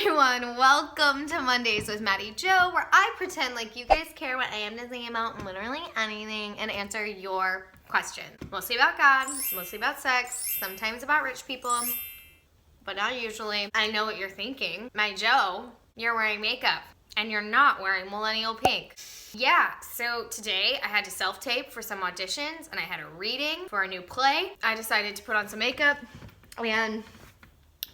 everyone, welcome to Mondays with Maddie Joe, where I pretend like you guys care what I am to think about literally anything and answer your questions. Mostly about God, mostly about sex, sometimes about rich people, but not usually. I know what you're thinking. My Joe, you're wearing makeup and you're not wearing millennial pink. Yeah, so today I had to self-tape for some auditions and I had a reading for a new play. I decided to put on some makeup and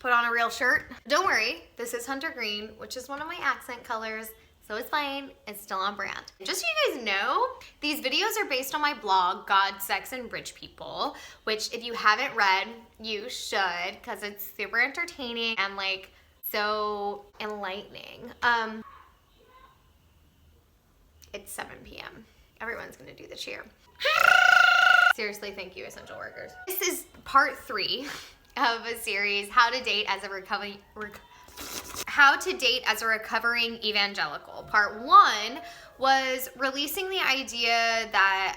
put on a real shirt. Don't worry, this is Hunter Green, which is one of my accent colors, so it's fine, it's still on brand. Just so you guys know, these videos are based on my blog, God, Sex, and Rich People, which if you haven't read, you should, because it's super entertaining and like so enlightening. It's 7 p.m. Everyone's gonna do the cheer. Seriously, thank you, essential workers. This is part 3 of a series, How to Date as a Recovering Evangelical. Part 1 was releasing the idea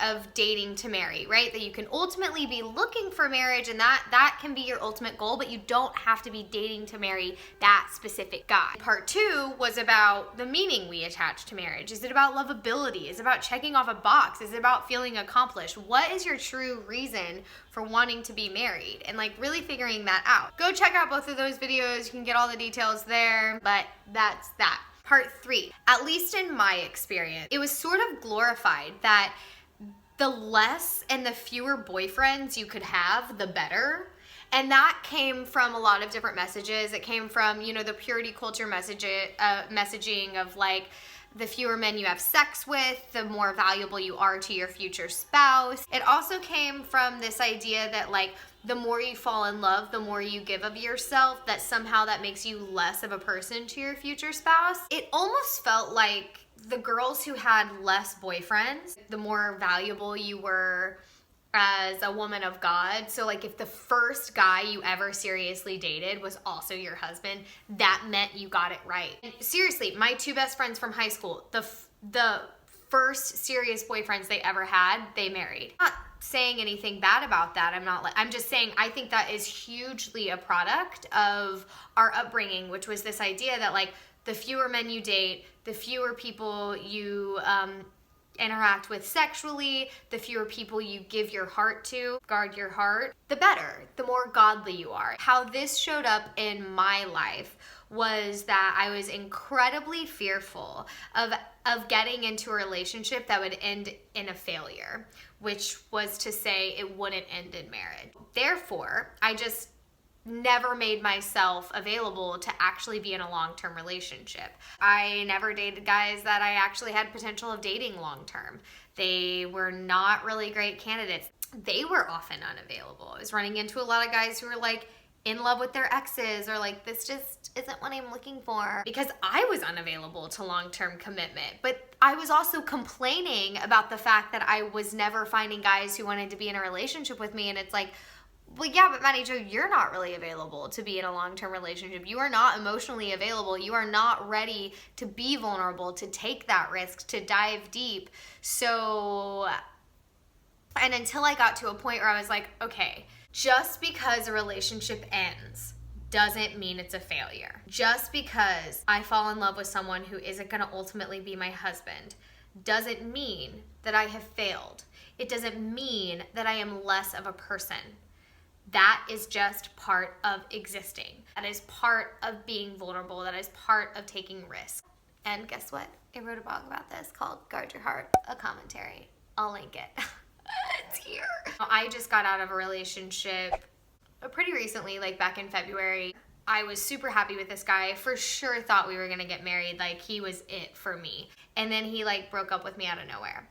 of dating to marry, right? That you can ultimately be looking for marriage and that can be your ultimate goal, but you don't have to be dating to marry that specific guy. Part 2 was about the meaning we attach to marriage. Is it about lovability? Is it about checking off a box? Is it about feeling accomplished? What is your true reason for wanting to be married? And like really figuring that out. Go check out both of those videos. You can get all the details there, but that's that. Part 3, at least in my experience, it was sort of glorified that the less and the fewer boyfriends you could have, the better. And that came from a lot of different messages. It came from, the purity culture messaging of like, the fewer men you have sex with, the more valuable you are to your future spouse. It also came from this idea that like, the more you fall in love, the more you give of yourself, that somehow that makes you less of a person to your future spouse. It almost felt like the girls who had less boyfriends, the more valuable you were as a woman of God. So like if the first guy you ever seriously dated was also your husband, that meant you got it right. And seriously, my 2 best friends from high school, the first serious boyfriends they ever had, they married. I'm not saying anything bad about that. I'm just saying I think that is hugely a product of our upbringing, which was this idea that like the fewer men you date, the fewer people you interact with sexually, the fewer people you give your heart to, guard your heart, the better, the more godly you are. How this showed up in my life was that I was incredibly fearful of getting into a relationship that would end in a failure, which was to say it wouldn't end in marriage. Therefore, I just never made myself available to actually be in a long-term relationship. I never dated guys that I actually had potential of dating long-term. They were not really great candidates. They were often unavailable. I was running into a lot of guys who were like in love with their exes or like, this just isn't what I'm looking for, because I was unavailable to long-term commitment. But I was also complaining about the fact that I was never finding guys who wanted to be in a relationship with me. And it's like, well, yeah, but Maddie Jo, you're not really available to be in a long-term relationship. You are not emotionally available. You are not ready to be vulnerable, to take that risk, to dive deep. So, and until I got to a point where I was like, okay, just because a relationship ends doesn't mean it's a failure. Just because I fall in love with someone who isn't going to ultimately be my husband doesn't mean that I have failed. It doesn't mean that I am less of a person. That is just part of existing. That is part of being vulnerable. That is part of taking risks. And guess what? I wrote a blog about this called Guard Your Heart, a commentary. I'll link it. It's here. I just got out of a relationship pretty recently, like back in February. I was super happy with this guy. For sure thought we were gonna get married. Like he was it for me. And then he like broke up with me out of nowhere.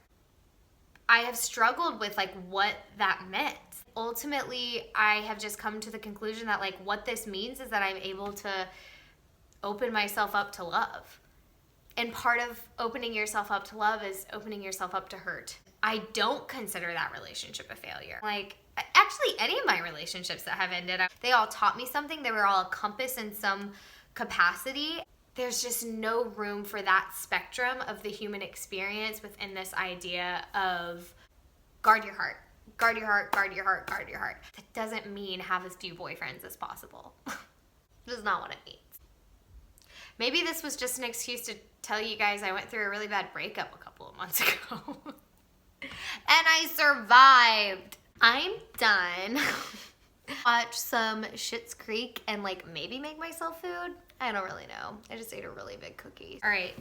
I have struggled with like what that meant. Ultimately, I have just come to the conclusion that like what this means is that I'm able to open myself up to love. And part of opening yourself up to love is opening yourself up to hurt. I don't consider that relationship a failure. Like, actually, any of my relationships that have ended, they all taught me something. They were all a compass in some capacity. There's just no room for that spectrum of the human experience within this idea of guard your heart. Guard your heart, guard your heart, guard your heart. That doesn't mean have as few boyfriends as possible. That's not what it means. Maybe this was just an excuse to tell you guys I went through a really bad breakup a couple of months ago. And I survived. I'm done. Watch some Schitt's Creek and like maybe make myself food. I don't really know. I just ate a really big cookie. All right.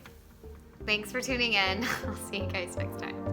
Thanks for tuning in. I'll see you guys next time.